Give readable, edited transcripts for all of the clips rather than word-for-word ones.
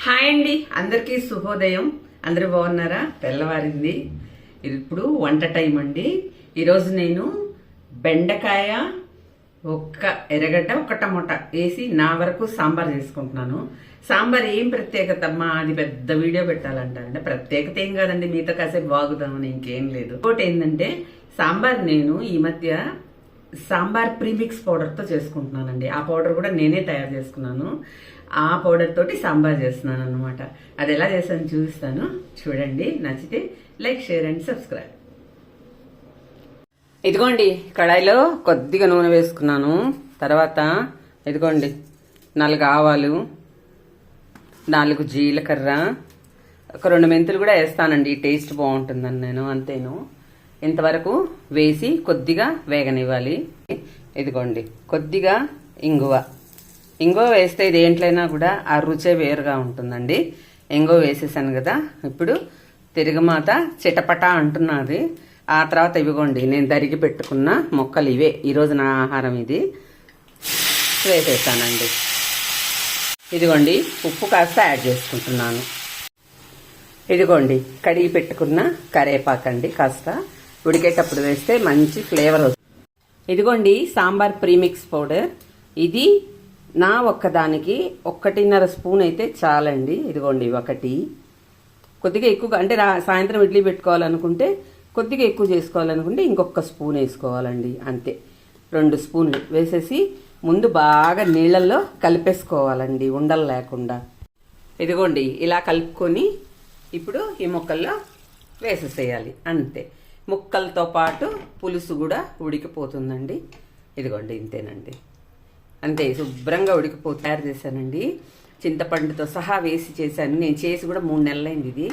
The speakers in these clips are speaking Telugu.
హాయ్ అండి, అందరికీ శుభోదయం. అందరూ బాగున్నారా? తెల్లవారింది. ఇప్పుడు వంట టైం అండి. ఈరోజు నేను బెండకాయ, ఒక్క ఎర్రగడ్డ, ఒక టమోటా వేసి నా వరకు సాంబార్ చేసుకుంటున్నాను. సాంబార్ ఏం ప్రత్యేకత అమ్మా, అది పెద్ద వీడియో పెట్టాలంటారంటే ప్రత్యేకత ఏం కాదండి, మీతో కాసేపు బాగుదామని, ఇంకేం లేదు. ఇంకోటి ఏంటంటే సాంబార్ నేను ఈ మధ్య సాంబార్ ప్రీమిక్స్ పౌడర్తో చేసుకుంటున్నానండి. ఆ పౌడర్ కూడా నేనే తయారు చేసుకున్నాను. ఆ పౌడర్ తోటి సాంబార్ చేస్తున్నాను అనమాట. అది ఎలా చేస్తాను చూపిస్తాను, చూడండి. నచ్చితే లైక్, షేర్ అండ్ సబ్స్క్రైబ్. ఇదిగోండి, కడాయిలో కొద్దిగా నూనె వేసుకున్నాను. తర్వాత ఇదిగోండి 4 ఆవాలు, 4 జీలకర్ర, ఒక 2 మెంతులు కూడా వేస్తానండి. టేస్ట్ బాగుంటుందని నేను అంతేను. ఇంతవరకు వేసి కొద్దిగా వేగనివ్వాలి. ఇదిగోండి కొద్దిగా ఇంగువ వేస్తే ఇది ఏంట్లైనా కూడా ఆ రుచే వేరుగా ఉంటుందండి. ఇంగువ వేసేసాను కదా. ఇప్పుడు తిరగమాత చిటపట అంటున్నది. ఆ తర్వాత ఇవిగోండి నేను తరిగి పెట్టుకున్న మొక్కలు ఇవే, ఈరోజు నా ఆహారం ఇది. వేసేసానండి. ఇదిగోండి ఉప్పు కాస్త యాడ్ చేసుకుంటున్నాను. ఇదిగోండి కడిగి పెట్టుకున్న కరివేపాకండి, కాస్త ఉడికేటప్పుడు వేస్తే మంచి ఫ్లేవర్ వస్తుంది. ఇదిగోండి సాంబార్ ప్రీమిక్స్ పౌడర్. ఇది నా ఒక్కదానికి 1.5 స్పూన్ అయితే చాలండి. ఇదిగోండి ఒకటి. కొద్దిగా ఎక్కువగా అంటే సాయంత్రం ఇడ్లీ పెట్టుకోవాలనుకుంటే, కొద్దిగా ఎక్కువ చేసుకోవాలనుకుంటే ఇంకొక స్పూన్ వేసుకోవాలండి, అంతే. 2 స్పూన్లు వేసేసి ముందు బాగా నీళ్ళల్లో కలిపేసుకోవాలండి, ఉండలు లేకుండా. ఇదిగోండి ఇలా కలుపుకొని ఇప్పుడు ఈ ముక్కల్లో వేసేసేయాలి, అంతే. ముక్కలతో పాటు పులుసు కూడా ఉడికిపోతుందండి. ఇదిగోండి ఇంతేనండి, అంతే. శుభ్రంగా తయారు చేశానండి. చింతపండుతో సహా వేసి చేశాను. నేను చేసి కూడా 3 నెలలైంది. ఇది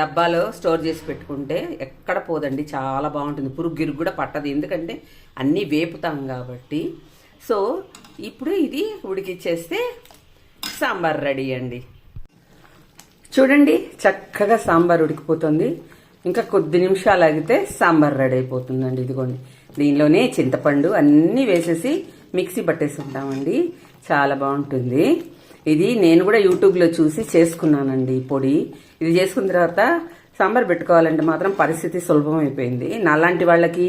డబ్బాలో స్టోర్ చేసి పెట్టుకుంటే ఎక్కడ పోదండి, చాలా బాగుంటుంది. పురుగు కూడా పట్టదు, ఎందుకంటే అన్నీ వేపుతాం కాబట్టి. సో ఇప్పుడు ఇది ఉడికిచ్చేస్తే సాంబార్ రెడీ అండి. చూడండి చక్కగా సాంబార్ ఉడికిపోతుంది. ఇంకా కొద్ది నిమిషాలు ఆగితే సాంబార్ రెడీ అయిపోతుందండి. ఇదిగోండి దీనిలోనే చింతపండు అన్నీ వేసేసి మిక్సీ పట్టేసుకుంటామండి, చాలా బాగుంటుంది. ఇది నేను కూడా యూట్యూబ్లో చూసి చేసుకున్నానండి పొడి. ఇది చేసుకున్న తర్వాత సాంబార్ పెట్టుకోవాలంటే మాత్రం పరిస్థితి సులభం అయిపోయింది. నాలాంటి వాళ్ళకి,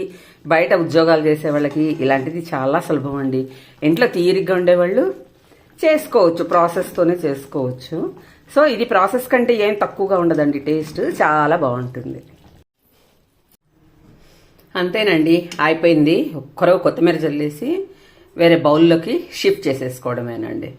బయట ఉద్యోగాలు చేసే వాళ్ళకి ఇలాంటిది చాలా సులభం అండి. ఇంట్లో తీరిగ్గా ఉండేవాళ్ళు చేసుకోవచ్చు, ప్రాసెస్తోనే చేసుకోవచ్చు. సో ఇది ప్రాసెస్ కంటే ఏం తక్కువగా ఉండదండి, టేస్ట్ చాలా బాగుంటుంది. అంతేనండి, అయిపోయింది. ఒక్కరో కొత్తిమీర జల్లేసి వేరే బౌల్లోకి షిఫ్ట్ చేసేసుకోవడమేనండి.